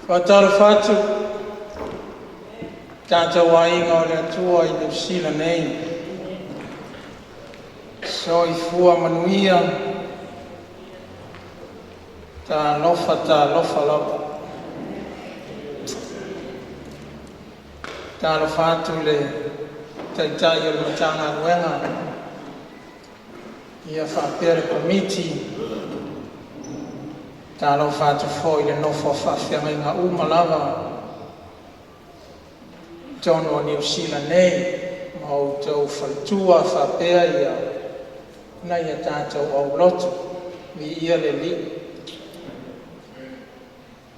Whatarafatu Tata wainga o le atua I New Zealand nei. So I fua manuia ta lofa lau. Ta lofatu le taitai o le matanga ruenga. Ia whapere komiti. Ta lofatu foi le nofo whawhianga inga umalawa. Tono o New Zealand nei. Mau tau whaltua whapea ia. Na ia tātou au lotu. Mi ia le li.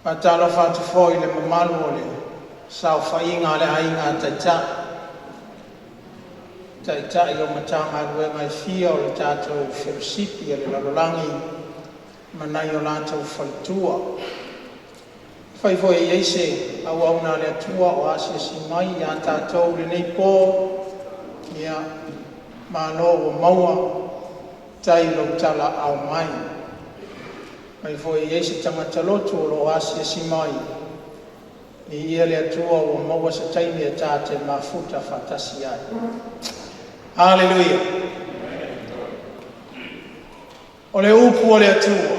Ma talo whatu foi le mamalu o le. Sao whainga le hainga taita. Taita I o matanga ruenga I fia o le tātou whirusipi le lalolangi. Manai o lātou whaltua. Whai foi e eise au au nā le atua o asia si mai ia tātou le nei pō. Ia mālo o maua. Tai lo tala au mai. Mai foi e eise tangata lotu o lo asia si mai. Ni ia le atua o maua sa taimi e tāte mafuta whatasi ai. Hallelujah. O le upu o le atua.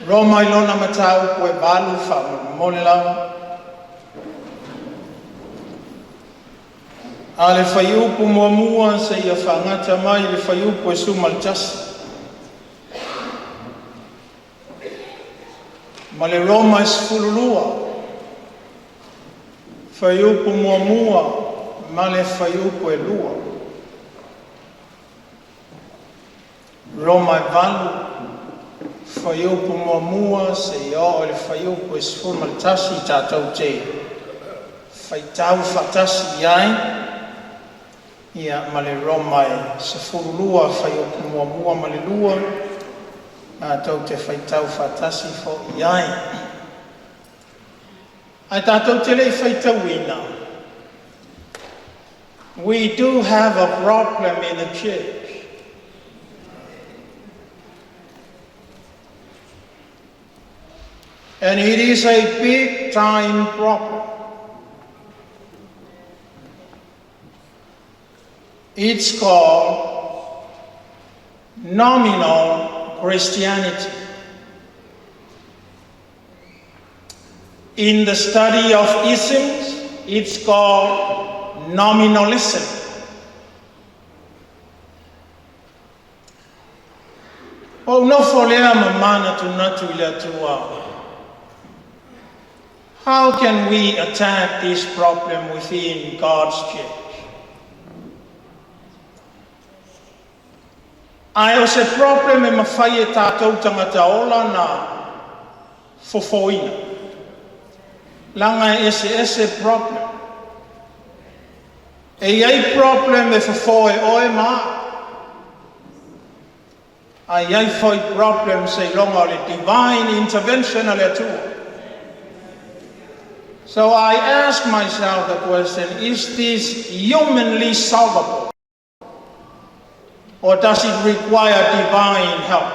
Roma ilona mata upu e balu wha mole lau. A le whai upu mua se ia whangata mai le whai upu e sumal tasi. Ma le Roma e sfululua. Whai upu mua ma le whai upu e lua. Roma e valu. Whai upu mua se ia o le whai upu e sumal tasi tātou te. Whai tau whatasi iai. Ia ma le Roma e sefurulua whai upu mua ma le lua. Nā tau te whaitau whatasi fo iai. Ai tātou te lei whaitau ina. We do have a problem in the church. And it is a big time problem. It's called nominal Christianity. In the study of isms, it's called nominalism. Oh, no folea mamana tu natu ila tua. How can we attack this problem within God's church? Ai o se problem e mawhai e tātou tangata ola na fofoina. Langa e ese problem. E iei problem e fofoe oe maa. Ai iei foi problem se longa le divine intervention ale atua. So I ask myself the question, is this humanly solvable? Or does it require divine help?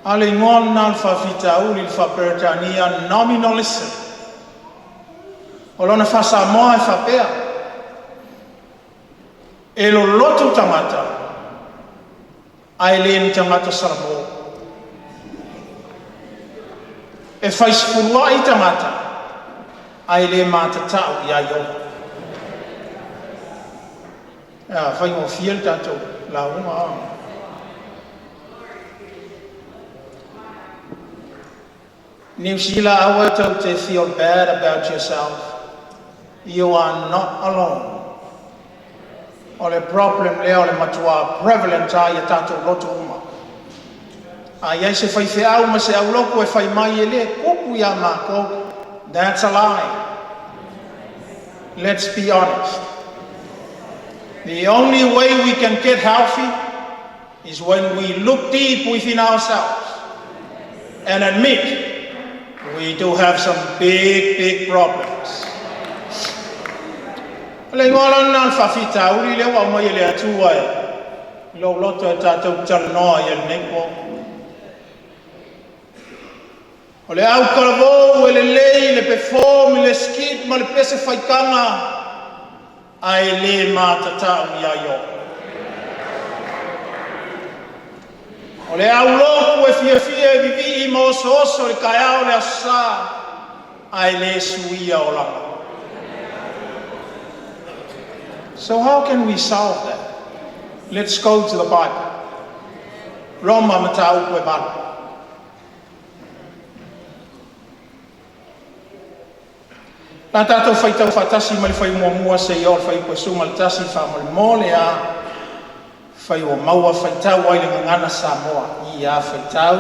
Ale ngon nal fa fitauli fa pertania nominalism. Olona fa Samoa fa pea. E lo lotu tamata. Ai len tamata sarabo. E fa ispulua I tamata. Ai le mata tau ia yo. Ja, fai mo fiel tato la uma. New Zealand, I want you to feel bad about yourself. You are not alone. Ole problem leo le matua prevalent ai tato loto uma. Ai se fai fe au ma se au loko e fai mai ele kupu ya mako. That's a lie. Let's be honest. The only way we can get healthy is when we look deep within ourselves and admit we do have some big problems. Le ngola na fafita uri le wa mo ile atua lo loto tatou talno ye neko O le au kalavou e le lei, le perform, le skit, ma le pese whaikanga, ai le mātatau ia yo. O le au loku e fia e vivi I mo oso le kai au le asa, ai le suia o lama. So how can we solve that? Let's go to the Bible. Roma matau koe bala. Nā tātou whaitau whatasi mali whai mua se i or whai koe suma le tasi wha mole a whai o maua whaitau ai le ngana Samoa I a whaitau.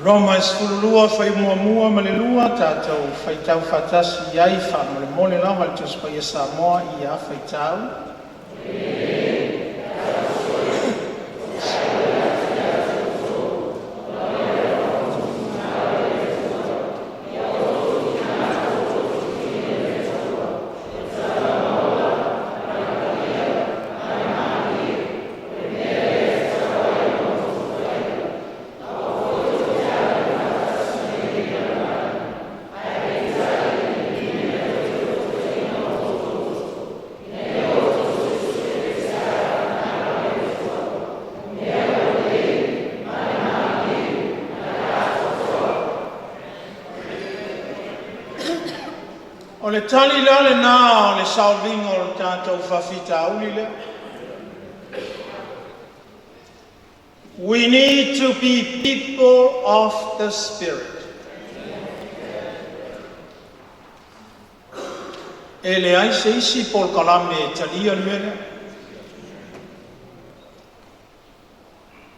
Roma esfululua whai mua ma le lua tātou whaitau whatasi iai wha ma le mole lawa le tus pai e Samoa I a whaitau. O le tali lale nā o le salvinga o le tātou whawhita auli lea. We need to be people of the Spirit. E le ai se isi pol kalame e talia luele.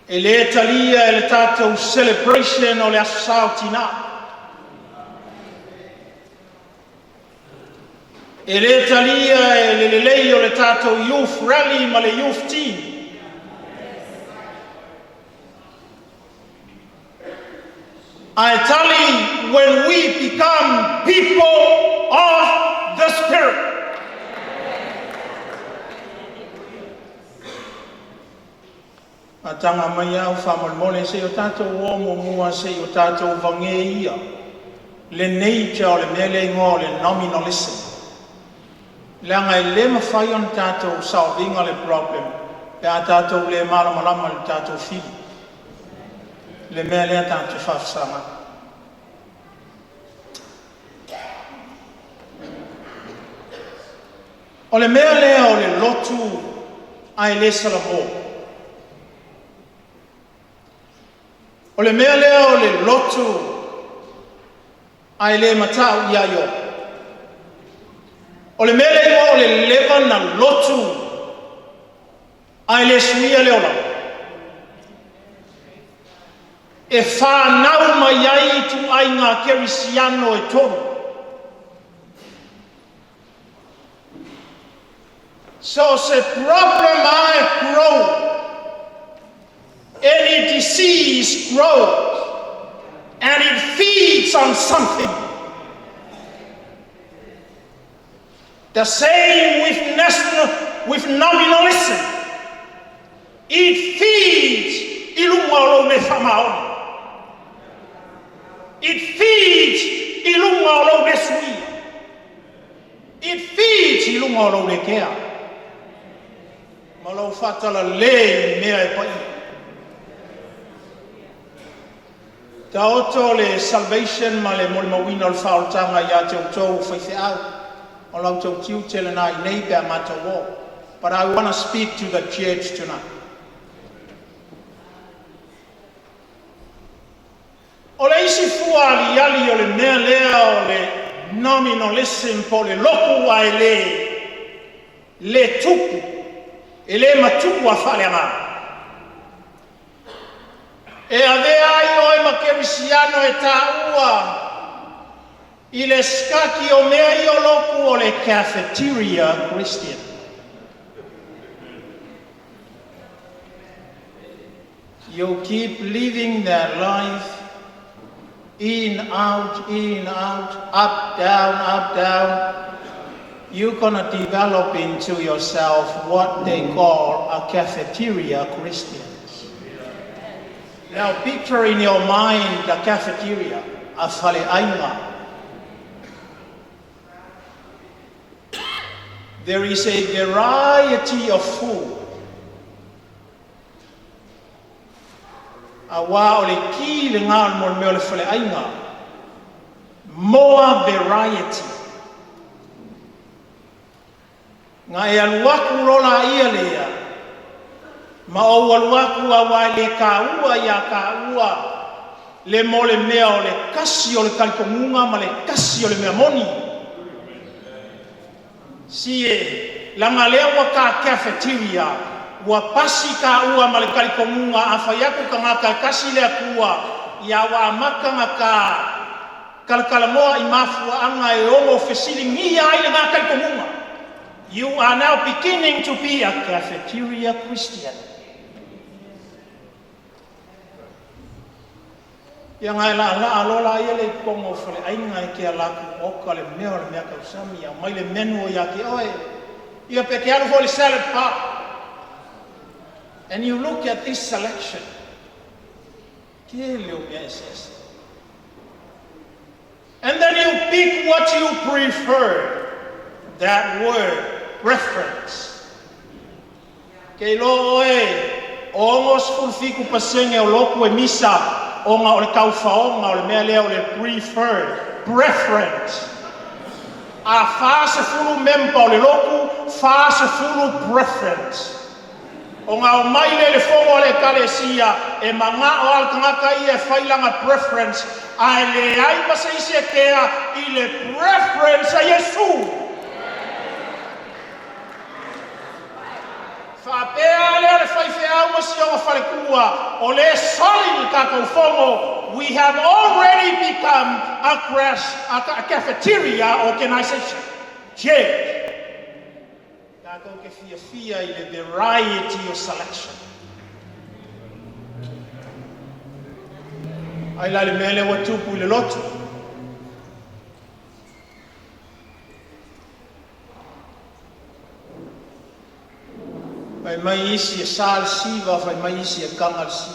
E le talia e le tātou celebration o le asau tina. E le talia e le lei o le tātou youth rally ma le youth team. I tell you, when we become people of the Spirit, atanga mai au whamalmole se o tātou omo mua se o tātou vange ia, le nature o le mele ngō le nominalism. Langa I le mawhai on tātou salvinga le problem, e a tātou le malamalama le tātou fili. Le mea lea tātou whafsanga. O le mea lea o le lotu ai le salamo. O le mea lea o le lotu ai le matau iaio. O le mea lea o le lewa na lotu ai le suia leola. E whanau mai ai tu ai ngā kerisiano e tonu. So se problem I grow, any disease grows, and it feeds on something. The same with nominalism. It feeds ilumalo me famao. It feeds ilumalo me sui. It feeds ilumalo me kea. Malo fatala le mea e pai. Ta oto le salvation ma le mole mawina o le whaotanga ia te utou whaife au. O lau tau tiu tele nā I nei bea mata wō. But I want to speak to the church tonight. O le isi fua ali o le mea lea o le nominalism po le loku ai le tupu. E le matupu a whale ngā. E ave ai oi ma kerisiano e tā ua I le skaki o mea I o loku o le cafeteria Christian. You keep living that life in, out, up, down. You're going to develop into yourself what they call a cafeteria Christians. Now picture in your mind the cafeteria, a fale ainga. There is a variety of food. A wā o le ki le ngā mo le fale ainga. More variety. Ngā e aluaku rola ia lea, ma o aluaku a wai le kāua ia kāua, le mo le mea o le kasi o le kalikongunga ma le kasi o le mea moni. Si e, langa lea wa ka cafeteria, wa pasi kāua ma le kalikongunga a whaiaku ka ngā kasi lea kua, ia wa makanga ka kalakalamoa I mafua anga e ongo fesilingi ai le ngā kalikongunga. You are now beginning to be a cafeteria Christian. Ia ngai la alola ia le kongo fale ainga I ke alaku oka le mea kausami ia mai le menu o ia ke oe. Ia peke alu fo le salad bar. And you look at this selection. Ke leo mea esese. And then you pick what you prefer. That word. Preference. Kei lo oe, o ngos fulfiku pasenge o loku e misa, o ngā o le kauwhaonga o le mea lea o le preferred, preference. A whāse fulu mempa o le loku, whāse fulu preference. O ngā o maile le fongo le kalesia, e manga o alkangaka I e whailanga preference, a le ai masa isi e kea I le preference a Yesu. Whapea lea le whaiwhea au masi o whare kua, o le soli kātou whongo, we have already become a cafeteria organization. Church. Kātou ke fia I le variety of selection. Ai la le mele wa tupu le lotu. Fai mai isi e sal siva, fai mai isi e kangal si.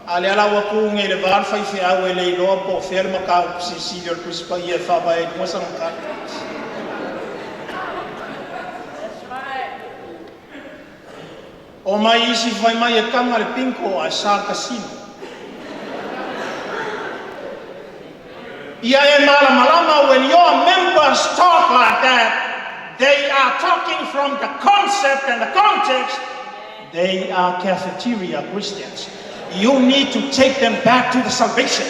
Ale ala wa kunge le var fai fe au e le iloa po ferma ka si silio le puspa I e whaba e mwasa ngaka. O mai isi fai mai e kanga le pinko a sal kasino. Ia e malama when your members talk like that, they are talking from the concept and the context. They are cafeteria Christians. You need to take them back to the salvation.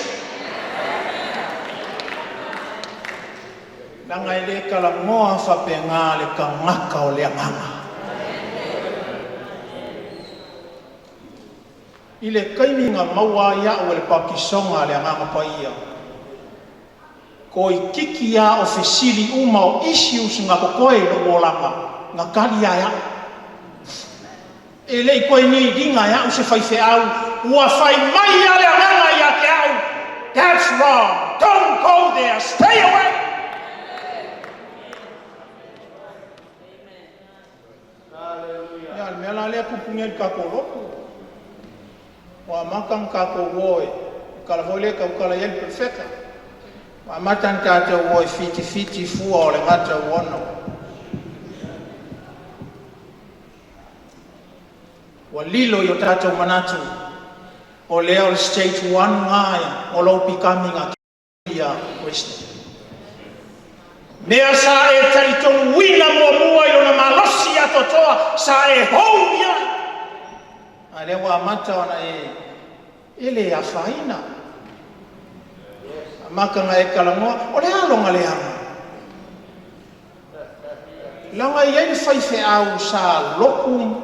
Nanga ile kala moa fa penga le kangaka o le mama. Ile kaiminga maua ya o le pakisonga le nganga paia. Ko i kiki ya ofisili uma o issues nga kokoe lo wolanga nga kali ya. Ele koe ni dinga ya o se fai fe au ua fai mai ya le nganga ya ke au. That's wrong. Don't go there. Stay away. Ya mela le kupunge ka koloko. Wa makang ka ko woe. Kala vole ka kala yel perfecta. Wa matan ka te woe fiti fu o le ngata wono. Wa lilo yo tata manatu. O leo state one ngaya o lo becoming a Christian. Mea sa e taritonu wina mua ilo na malosi ya totoa sa e houmia. Alewa mata wana ele ya faina. Maka nga e kalangoa, o le alonga le anga. Langa iei fai fe au sa loku,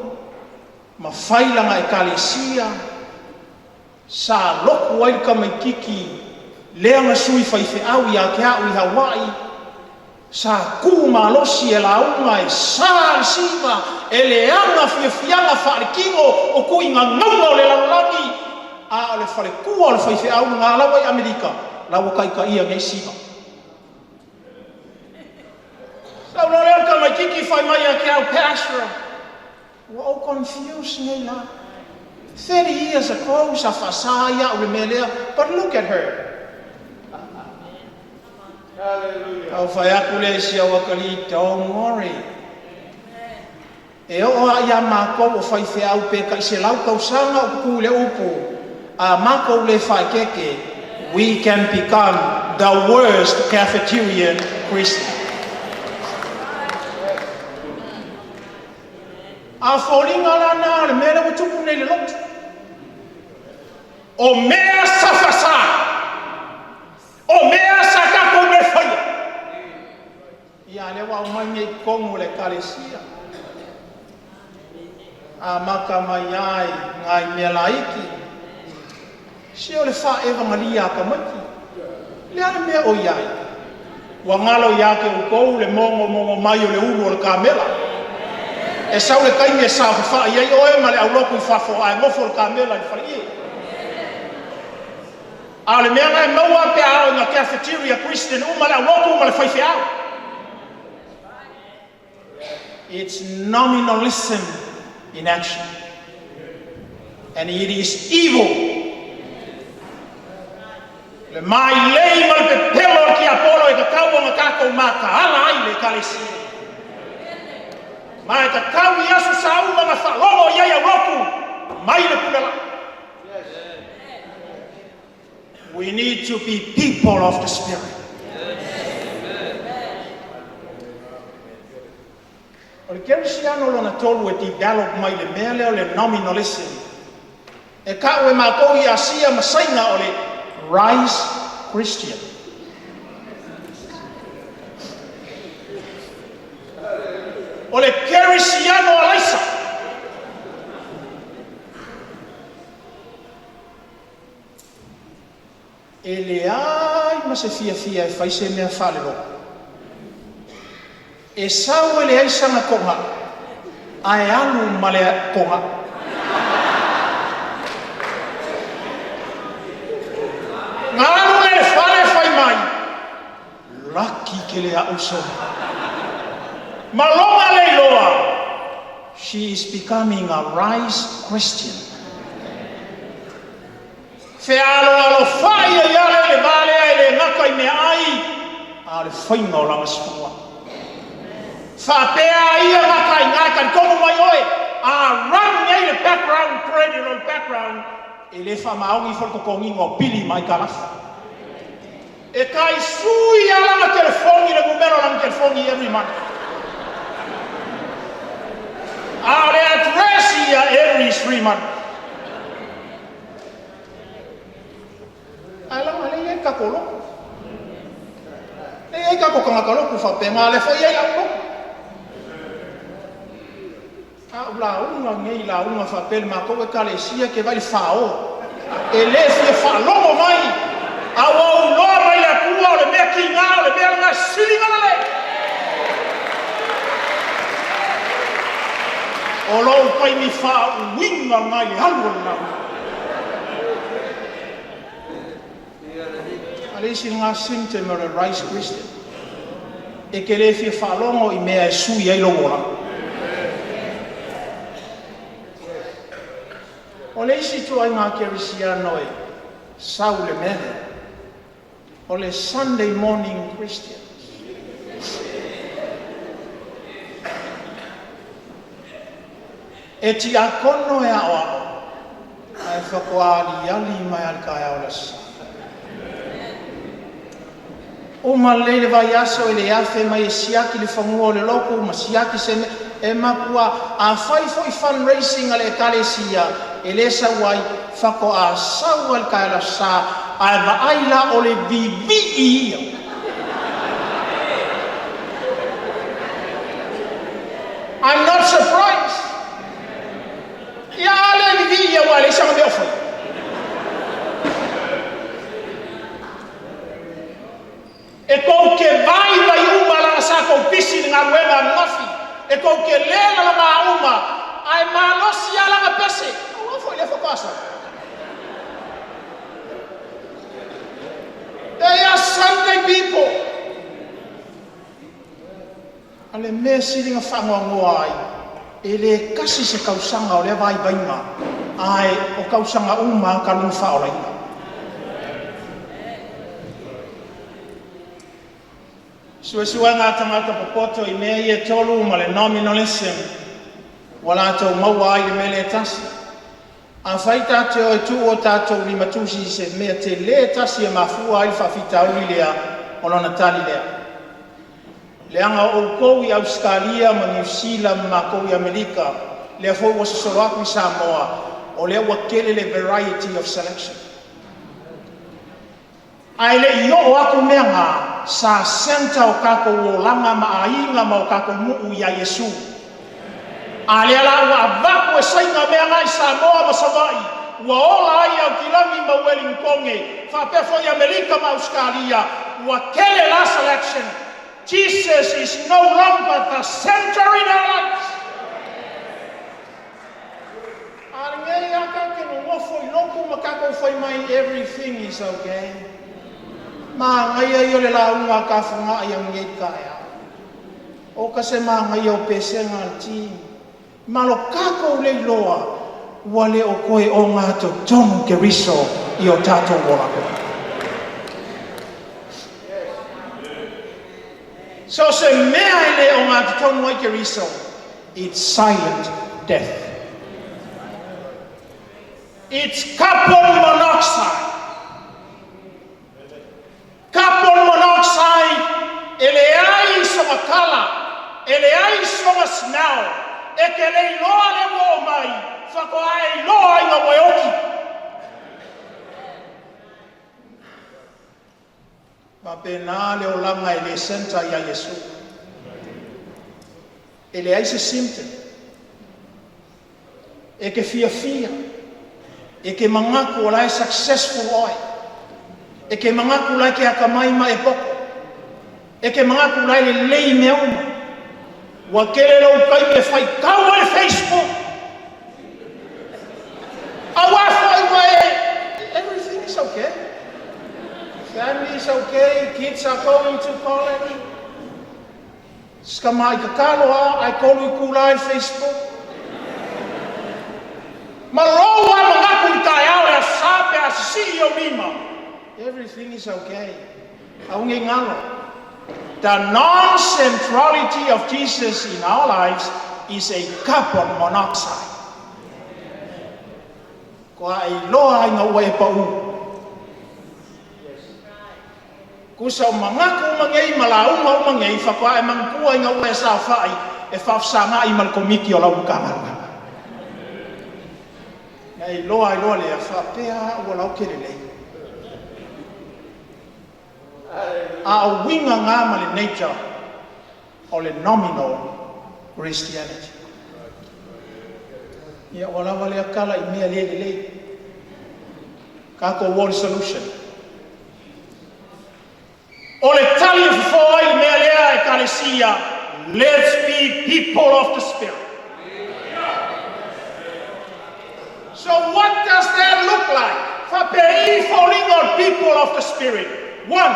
ma fai langa e kalesia, sa loku ai ka mai kiki, leanga sui fai fe au ya ke au i Hawaii, sa ku malosi e launga e sa siva e le anga fianga wharekingo o kui ngā ngaunga o le lalolagi a o le whare kua o le whaife au ngā lawa i Amerika lawa kai ka ia ngai siva sau no leo ka mai kiki whai mai a ke au pastor wa o confused ngai la 30 years ago sa whasaya o le melea but look at her. Hallelujah. Au whai aku le sia wakali, don't worry. E o a ia mākou o whai whai au peka i se lau kausanga o ku le upu. A mākou le whai keke, we can become the worst cafeterian Christian. A whoringa lana le mele o tupu nei le lotu. O mea safasa. O mea sakako me whaia. Ia lewa o mai mei kongo le kalesia. A maka mai ai ngai mea laiki. Se o le wha ewa malia ka maki. Le ane mea o iai. Wa ngalo iake u kou le mongo mai o le ulu o le kamela. E sau le kai mea sa wha iai o e ma le au loku i whafo ai ngofo le kamela i whari e. A le mea ngai maua pe ao na cafeteria Christian umale au loku umale whaife au. It's nominalism in action. And it is evil. Le mai lei mal pe pelo ki apolo e ka kau o ngakako maka ala ai le kalesi. Mai ka kau i asu sa uma na whalogo iai au loku. Mai le punela. We need to be people of the Spirit. O le kerisiano lona tolu e develop mai le mea leo le nominalism. E ka ue mātou i asia masainga o le rise Christian. O le kerisiano alaisa. E le ai ma se fia e fai se mea whale lo. E sau e le ai sanga konga, a e alu ma le konga. Ngā alu le whale whai mai, laki ke le au so. Malonga le loa, she is becoming a rise Christian. Fe alo whai e iare le vale e le ngaka i mea ai, a le whainga o langa sifua. Whapea ia ngaka i ngaka i komu mai oe, a rang nei le background, traditional background, e le wha maongi whalko kongingo pili mai kalafa. E kai sui ala telefoni le numero la telefoni every month. Ale address every 3 months. Ala male ka kolo. E ka ko kalo ku fa pe ngale fo ye la ko. La unga ngai la unga fa pe ma ko ka le sia ke vai fao. E le fi fa longo mai. Awo lo mai la ku le me ki nga le me nga silinga le. O lo pai mi fa winga mai le halu na. Ale si nga sinte me le rice Christian. E ke le fi fa longo I me su ye lo wala. O le si tu ai nga kerisiano e sau le mene. O le Sunday morning Christian. E ti akono e awa ai whakoari ali mai al kai aula sa. O ma leile vai aso e le afe mai e siaki le whangua le loko ma siaki se e makua a whai foi fundraising ale kalesia e le sa wai whako a sau al kai aula sa ai vaaila o le bibi ia. I'm not surprised. Ya ale ni dia wale sama dia ofo. E ko ke vai uma la sa ko pisi nga wema mafi. E ko ke lela la ma uma ai ma no si ala nga pese. O ofo le fo pasa. They are Sunday people. Ale mesi nga fango ngoai. Ele kasi se kausanga o le vai bainga ai o kausanga uma ka lu fa o laina suesua nga tangata popoto I me ye tolu ma le nominalism wala to maua I me le tasi a faita te o tu o tato li matusi se me te le tasi e mafua I fa fita uli lea o lona tali lea Leanga o kou I Australia ma New Zealand ma kou I Amerika lea fo wa soroaku I Samoa o lea wakele le variety of selection. Ai le io o aku menga sa senta o kako o langa ma ainga ma o kako muu ya Yesu. A lea la wa avaku e sainga menga I Samoa ma Savai wa ola ai au kilami ma Wellingkonge fa pefo I Amerika ma Australia wakele la selection. Jesus is no longer the center in our lives. Everything is okay. Ma ngai yo le la unga ka funga yang ngai kaya. O ka se ma ngai yo pese ngalti. Ma lo ka ko le loa wale o koe o ngā to tonu ke riso I o tato wala. So se mea ele o ngā tonu ai ke riso, it's silent death. It's carbon monoxide. Carbon monoxide, ele ai songa kala, ele ai songa smell, e ke le loa le wo mai, whako ai loa I ngā waioki. Ma pena le o langa ele senta ia Yesu. Ele ai se symptom. E ke fia. E ke mangaku o lai successful oi. E ke mangaku lai ke akamai ma e poko. E ke mangaku lai le lei me uma. Wa kele lau kai me fai kaua le Facebook. Awa fai wae. Everything is okay. Family is okay, kids are going to college. Skamai kakaloa, I call you kulai Facebook. Maloa mangaku tayao sabe a CEO mima. Everything is okay. Aunge ngalo. The non-centrality of Jesus in our lives is a carbon monoxide. Ko ai loa I ngā wai pau. Kusa mangaku mangei malaunga mangei whakwa e mangkua inga ua e sa whai e whafsanga I mal komiti o lau kamanga. Nei loa le a whapea ua lau kere lei. A winga ngā male nature o le nominal Christianity. Ia wala wale akala I mea lei. Kako war solution. O le tali fo I mea lea e kalesia, let's be people of the Spirit. So what does that look like? Whapei falling on people of the Spirit. One,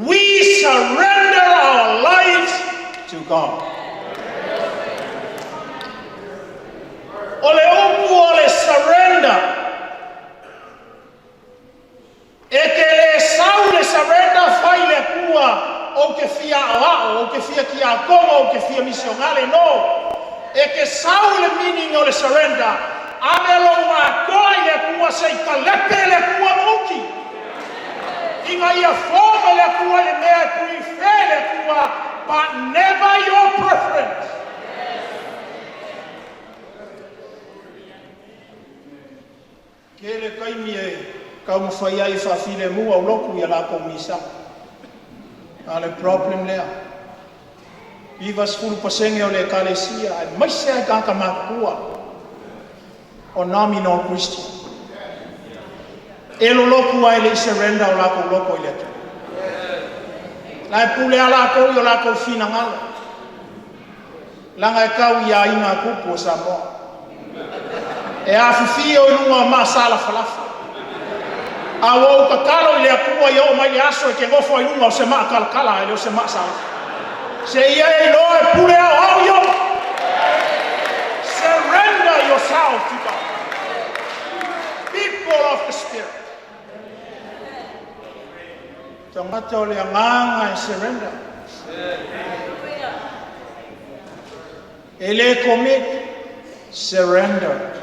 we surrender our lives to God. Ole upu ole surrender. Ekele saule surrender faile kua o ke fia ao o ke fia ki a kongo o ke fia misionale no. Eke saule meaning ole surrender. Amelo wa koile kua se kalepe le kua moki. Inga ia forma le kua le mea kui fele kua, but never your preference. Kele kaimi e kau mawhai ai whawhile mua o loku I la kou misa. Ale problem lea. Iwa skulu pasenge o le kalesia, ai maise ai kaka makua o nominal Christian. Elo loku ai le surrender o la kou loko I le tu. Lai pule ala kou I o la kou fina ngala. Langa e kau I a inga kupu o Samoa. E a fifia o nunga masala falafa. A wau kakalo I le akua I o mai le aso e ke ngofo I nunga o se maa kalakala e le o se maa sala. Se ia e lo e pule au yo. Surrender yourself to God. People of the Spirit. Tangata o le anganga e surrender. Ele commit, surrender.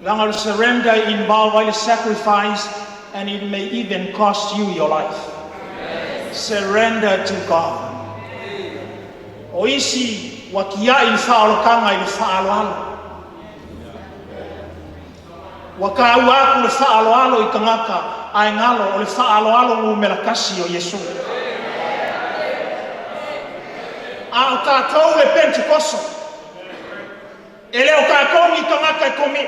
Langal surrender involves sacrifice, and it may even cost you your life. Surrender to God. Oisi wakia I whaolokanga I whaaloalo. Wakau aku le whaaloalo I kangaka ai ngalo o le whaaloalo u melakasi o Yesu. A o tātou le Pentecosto. Ele o kākou I kangaka I komi.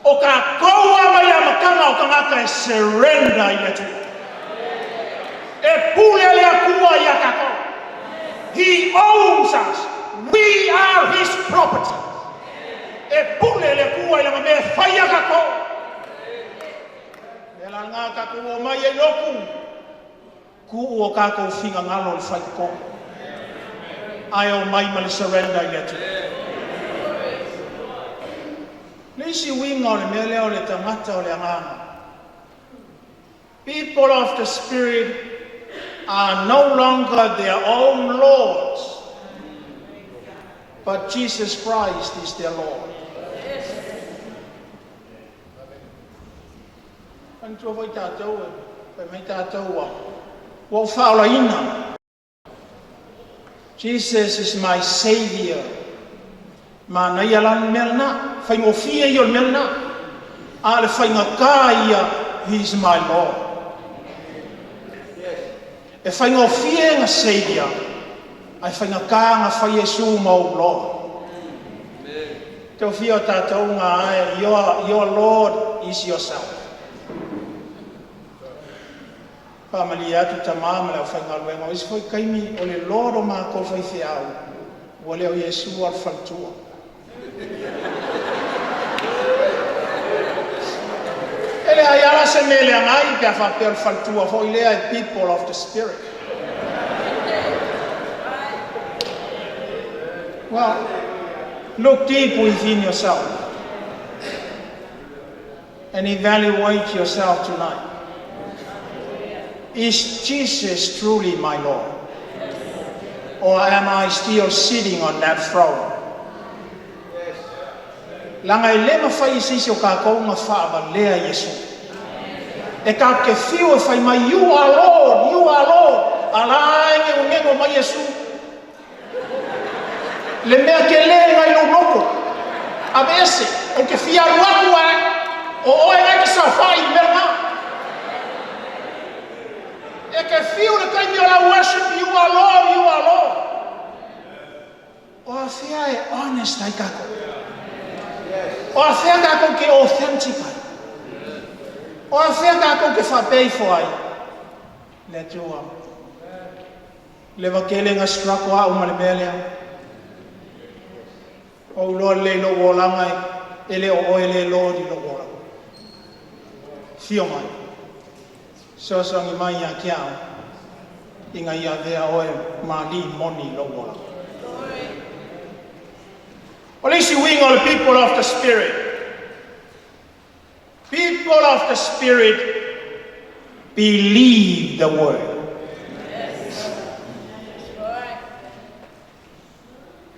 O ka koua mai a makanga o kangaka e surrender I le tu. E pule le akua I a kako. He owns us. We are his property. E pule le akua I la me fai a kako. E la ngā kako o mai e loku. Ku o kako finga ngalo le fai ko. Ai o mai ma le surrender I le tu. Nisi winga o le mele o le tangata o le anganga. People of the Spirit are no longer their own lords, but Jesus Christ is their Lord. Antua vai tātou e, vai mai tātou a. Wau whaola ina. Jesus is my Savior. Ma na ia lan melna, fai ngofia I o melna. A le fai ngaka ia, he's my Lord. E fai ngofia nga Savior, ai fai ngaka nga fai Yesu mau Lord. Te ofia o tātou ngā e, your Lord is yourself. Pamali atu tamama le o fai ngaluenga, o isi fai kaimi o le Lord o mā ko fai whiau, o le o Yesu al faltua. Ele ayala se mele angai pe fa per faltua fo ile ai people of the Spirit. Well, look deep within yourself and evaluate yourself tonight. Is Jesus truly my Lord? Or am I still sitting on that throne? Langa I lema whai sisi o kākou ngā whaava lea Yesu. E ka ke fiu e whai mai, you are Lord, you are Lord. Alai nge ungengo mai Yesu. Le mea ke le ngai lo moko. Abese, o ke fia ruaku ai, o oe ngai ke sa whai merma. E ke fiu le kai mea la worship, you are Lord, you are Lord. O a fia e honest ai kako. O a fia kako ke authentic ai. O a fia kako ke whapei fo ai. Le tua. Le wakele nga strako a umale melea. O uloa le lo wolanga ele o oele lo di lo wola. Fio mai. So ngi mai ya kiao. Inga ia vea oe mali moni lo wola. Well, is wing all the people of the Spirit. People of the Spirit believe the word.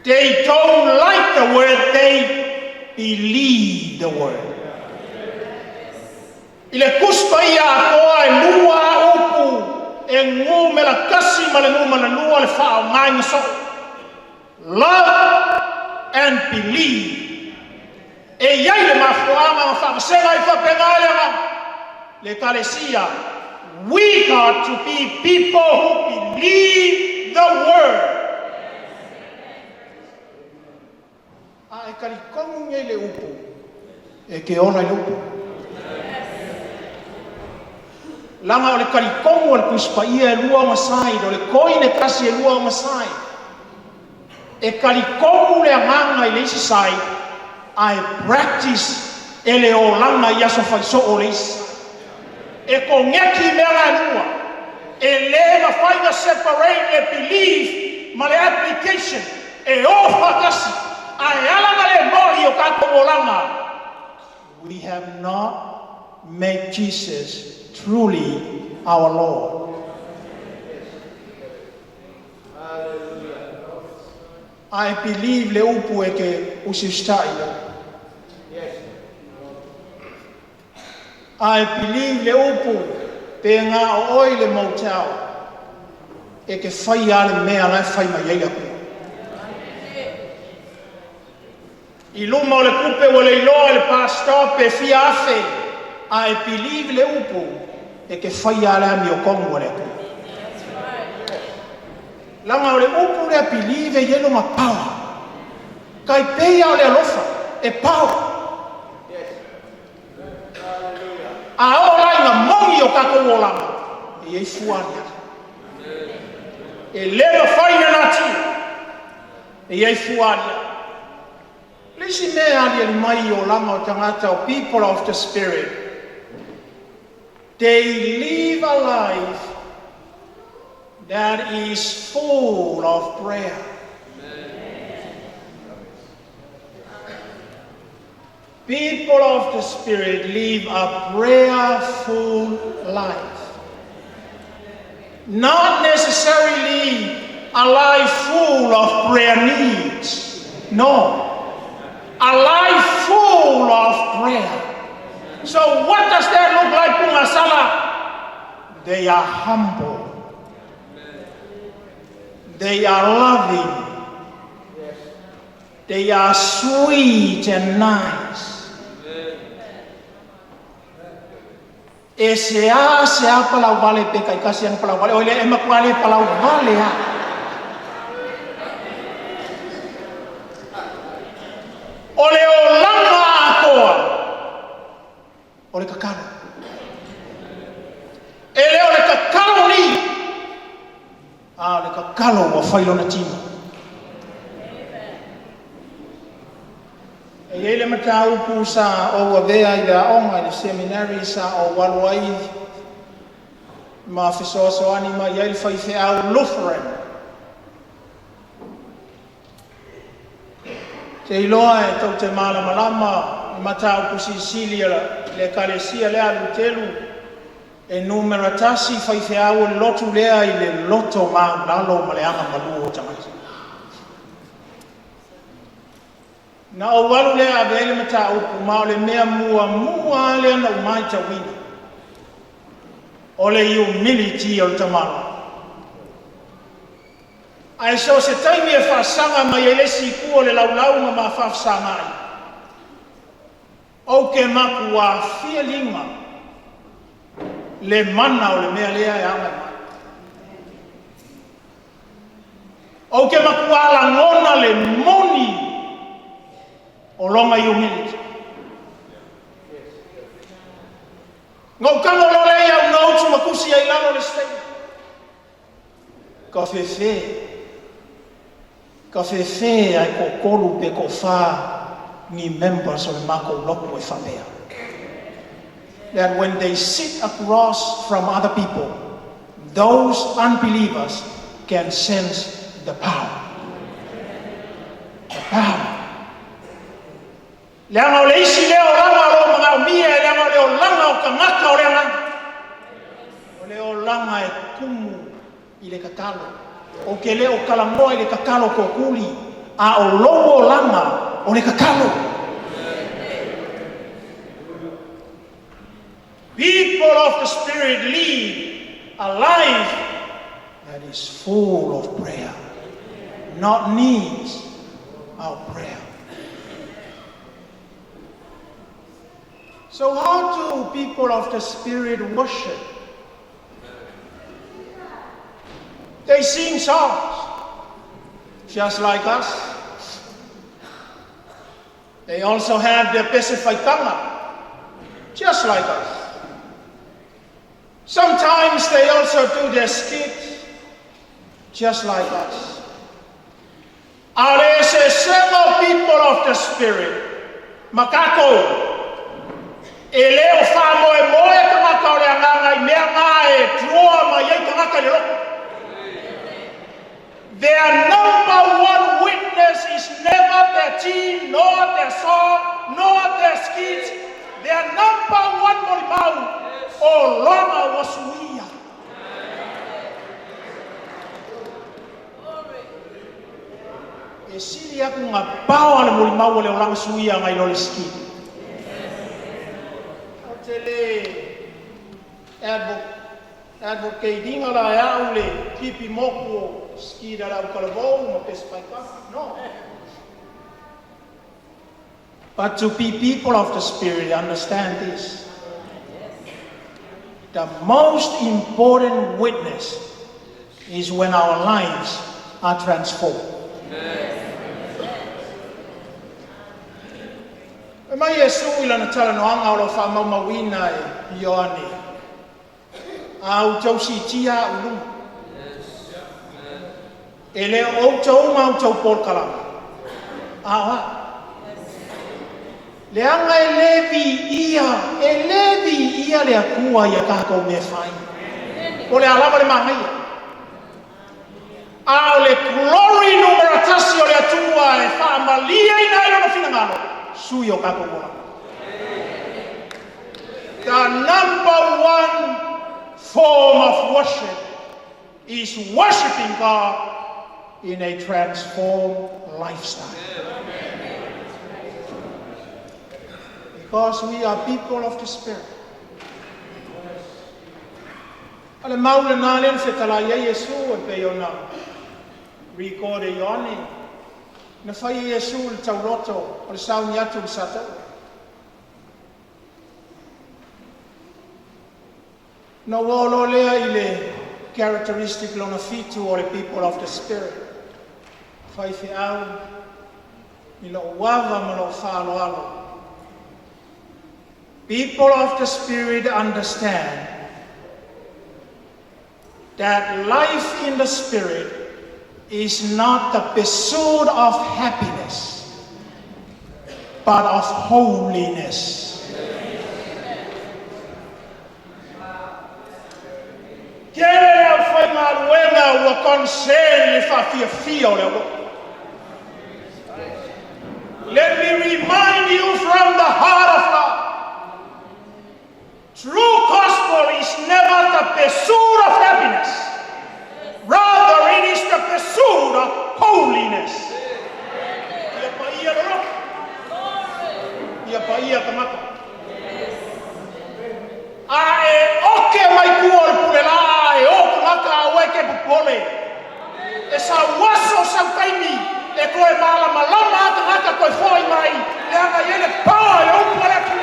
They don't like the word, they believe the word. Ile kuspa ia koa e lua upu e ngu me la kasi ma le ngu ma le lua le whao ngai so. Love and believe. E iai le mafuanga ma whakasenga I whapengaia le kalesia. We got to be people who believe the word. E kari kongu ngai le upu. E ke ona le upu. Langa o le kari kongu o le kuspa ia e lua masai. O le koine kasi e lua masai. E kari kongu le anganga I le isi sai. I practice e le o langa ia so fai so o le isi. E ko ngeki mea lua. E le ma fai na separate le belief ma le application. E o fakasi. We have not made Jesus truly our Lord. I believe le upu e ke usistai. I believe le upu pe ngā o oi le mautau e ke whai ale mea lai whai mai eila kua. I luma o le kupe o le iloa le pastor pe fia afe. I believe le upu e ke whai ale ami o kongu o le ku. Langa o le upu le believe e yelo ma power. Kai peia o le alofa e power. A o lai nga mongi o kako o lama. E ei fuania. E leva whaina nati. E ei fuania. Lisi mea ali mai o langa o tangata o people of the Spirit. They live a life that is full of prayer. People of the Spirit live a prayerful life. Not necessarily a life full of prayer needs. No. A life full of prayer. So what does that look like, Pumasala? They are humble. They are loving. They are sweet and nice. E se a palau vale pe kai kasi ang palau vale. O ile e makuale palau vale ha. O le o langa akoa. O le kakalo. E le o le kakalo ni. O le kakalo wa whailo na tima. E ele mata upu sa o wavea I da onga I le seminary sa o waluai ma fisoso anima I ele whaife au Lutheran. Te iloa e tau te malama mata upu Sicilia le kalesia le alu telu e numera tasi whaife au le lotu lea I le loto ma lalo ma le anga malu o tamati. Na o walu lea avele mata upu ma o le mea mua le ana umai tawina. o le humility o le tamalo. Ai so se taimi e whaasanga mai e lesi kua le laulau ma mawhawsanga ai. O ke maku a whialinga le mana o le mea lea e anga mai. O ke maku a langona le moni o longa humility. Ngau kamo lo le au ngau tu makusi ai lalo le stay. Ka fefe ai ko kolu pe ko fa ni members of the mako loku e whapea. That when they sit across from other people, those unbelievers can sense the power. The power. Leanga o le isi leo langa o mga umia, leanga o leo langa o kangaka o leanga. O leo langa e kumu i le kakalo. O ke leo kalamoa i le kakalo ko kuli, a o lowo langa o le kakalo. People of the Spirit lead a life that is full of prayer, not needs of prayer. So how do people of the Spirit worship? They sing songs, just like us. They also have their pesifaitanga, just like us. Sometimes they also do their skit, just like us. Are se several people of the Spirit, makako, eleo famo e moe kamaka o le anganga i mea ngae, trua ma yei kamaka le loko. Their number one witness is never their team, nor their song, nor their skits. Their number one morimau, o lama wasuia. E sili aku ngā pāua le morimau o le o lama suia ngai lo le skit. O te le advocating ala e au le pipi moku o skida la ukalavou ma pespaika. No. But to be people of the Spirit, understand this. The most important witness is when our lives are transformed. E mai Yesu ila na tala no anga o lo wha maumawina e Ioane. Au tau si tia ulunga. E le o tau mau tau porkalama. Awa. Le anga e levi ia le akua ia kako me fai. O le alama le mahai. A le glory numeratasi o le atua e wha malia ina ilo na fina ngalo. Sui o kako mola. The number one form of worship is worshiping God in a transformed lifestyle. Because we are people of the Spirit. Ale maule na len se tala ia Yesu e pe ona. Recorde Ione. Na fai Yesu le tauroto o le sauni atu le sata. No wolo lea i le characteristic lona fitu o le people of the Spirit. Fai fe au i lo wava ma lo whalo alo. People of the Spirit understand that life in the Spirit is not the pursuit of happiness, but of holiness. Quero foi maluena o conselho fafia o lewo. Let me remind you from the heart of God. True gospel is never the pursuit of happiness. Rather, it is the pursuit of holiness. Ia pa ia kamaka. Ae oke mai kua pole. E sa waso sa kaimi e koe mala malama ata koe foi mai le anga yele power e upu ala tu.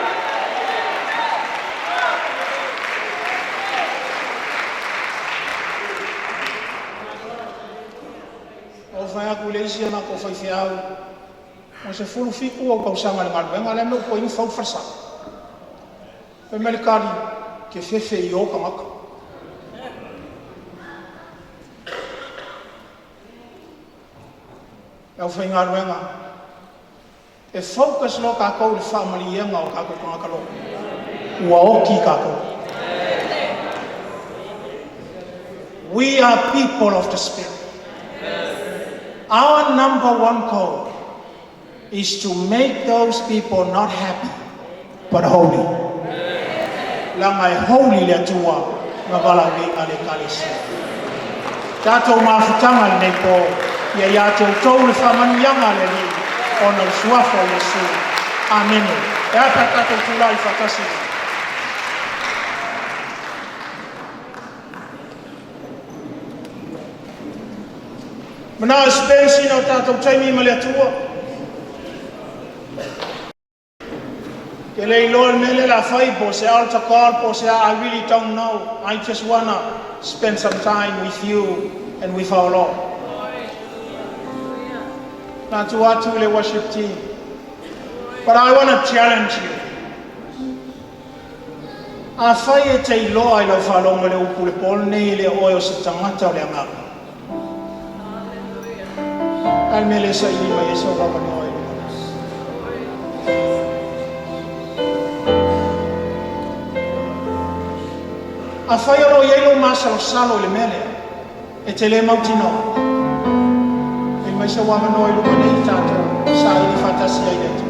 O vai aku leisi ana ko fai fiau. O se fulu fiku o kausanga le maluenga le meu koe fau farsa. Pe melikari ke fefe i o kamaka. E au fai ngaruenga. E focus lo kako le family yenga o kako kamaka lo. Ua oki kako. We are people of the Spirit. Our number one goal is to make those people not happy, but holy. Langai holy le tua, ngawalawi ale kalisi. Tato mafutanga le po, ya tau le famanu yanga le ni, ona suafa Yesu. Amen. Ya tato tulai fatasi. Mana spensi no tato taimi male tua. Ke lei lol mele la fai po se alta call po se I really don't know. I just wanna spend some time with you and with our Lord. Na tu le worship team. But I wanna challenge you. A fai e te iloa I lo whalonga le upu le pol nei le oio se tangata o le angaka. Al mele sa ilima Yesu baba noi. A fai alo yelo masalo salo le mele e te le mautino. E mai sa wama noi lu nei tato sa ili fatasi ai letu.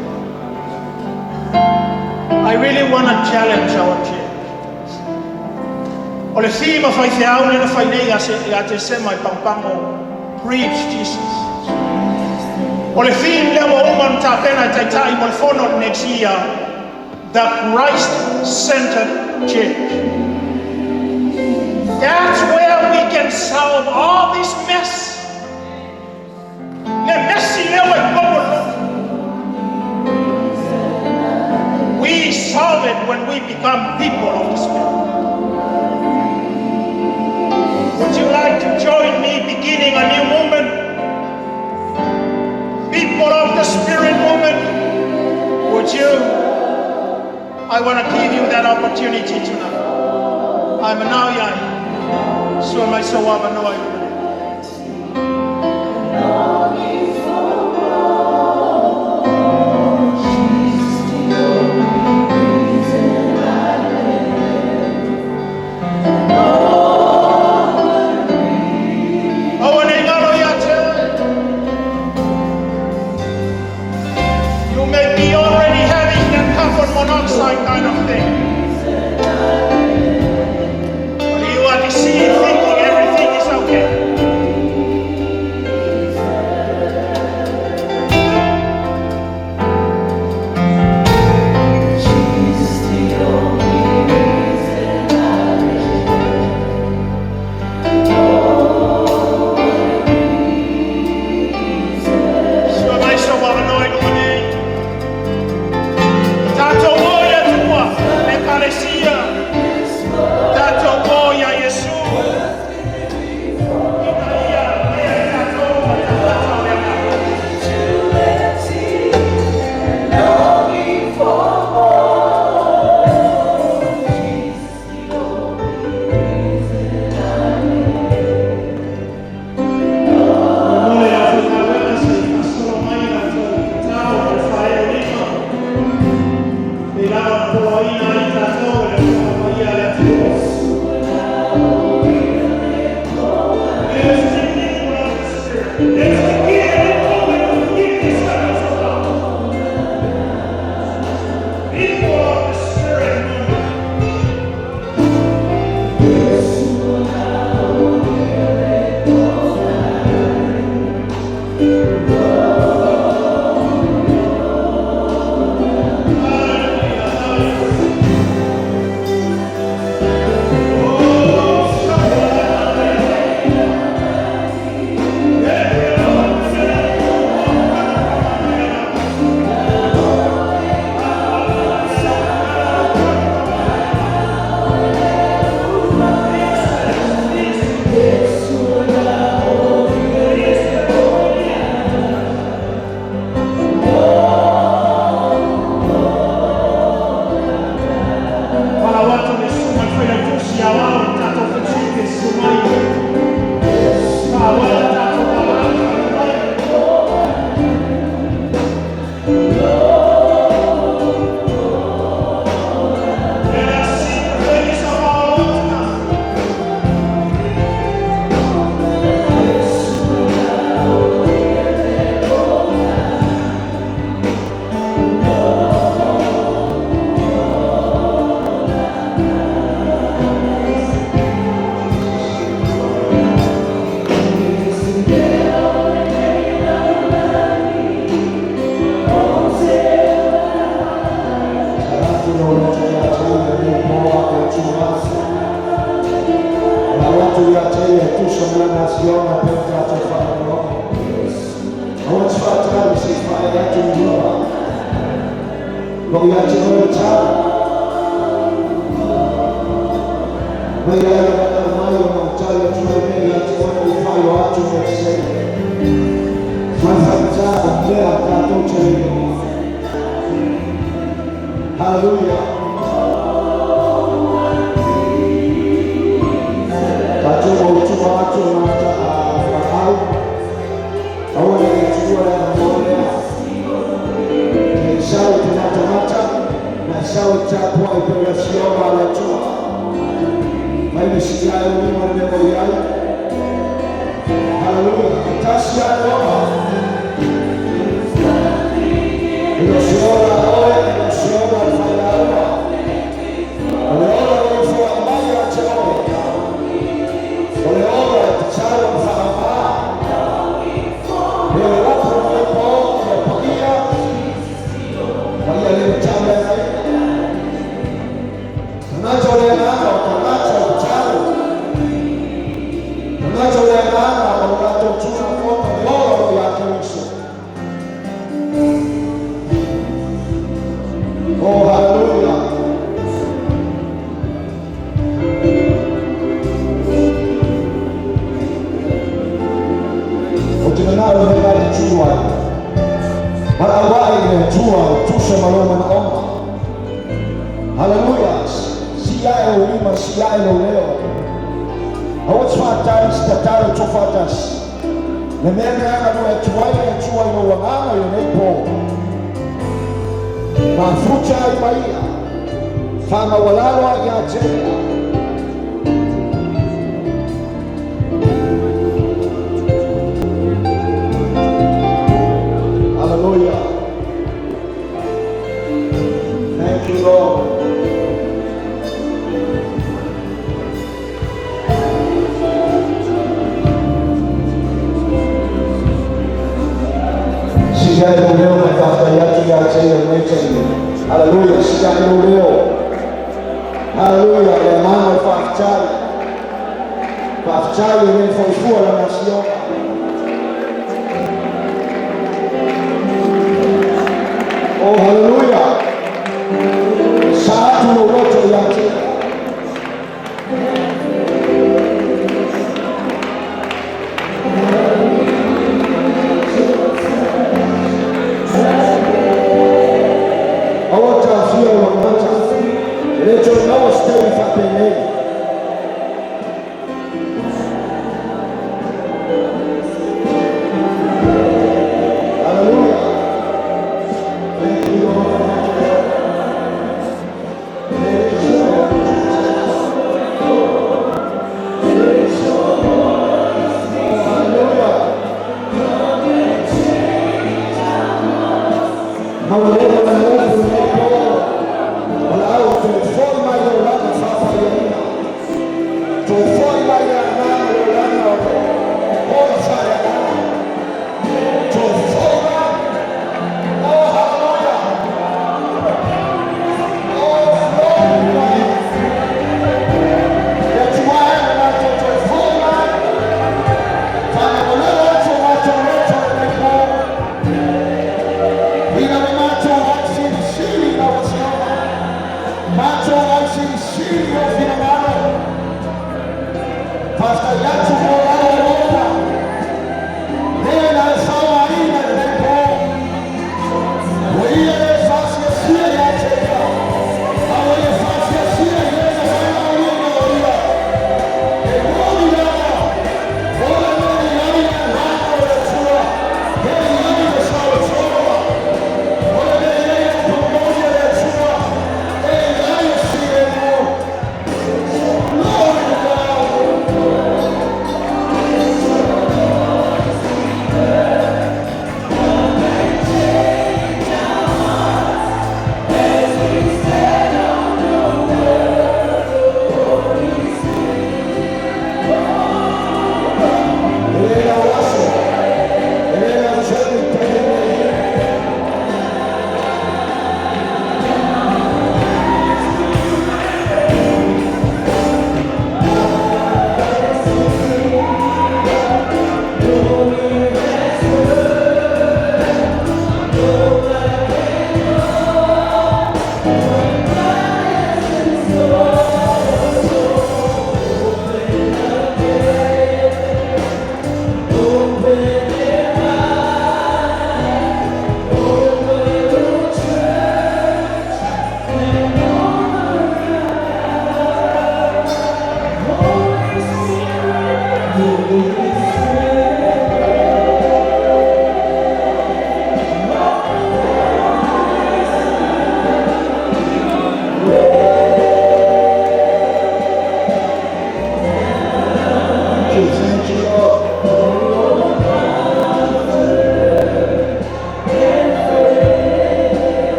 I really want to challenge our church. O le theme of fai au le na fai nei a te sema I pampango preach Jesus. O le theme le wa uman ta pena tai mo fono next year, the Christ-centered church. That's where we can solve all this mess. Le messi le wa bubble. We solve it when we become people of the Spirit. Would you like to join me beginning a new movement? People of the Spirit movement, would you? I want to give you that opportunity tonight. I'm now young, so my so I'm now. Monoxide kind of thing. But you are deceived thinking everything is okay.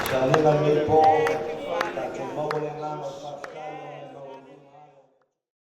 Sa lela mipo, ta tumawala na magpapakala.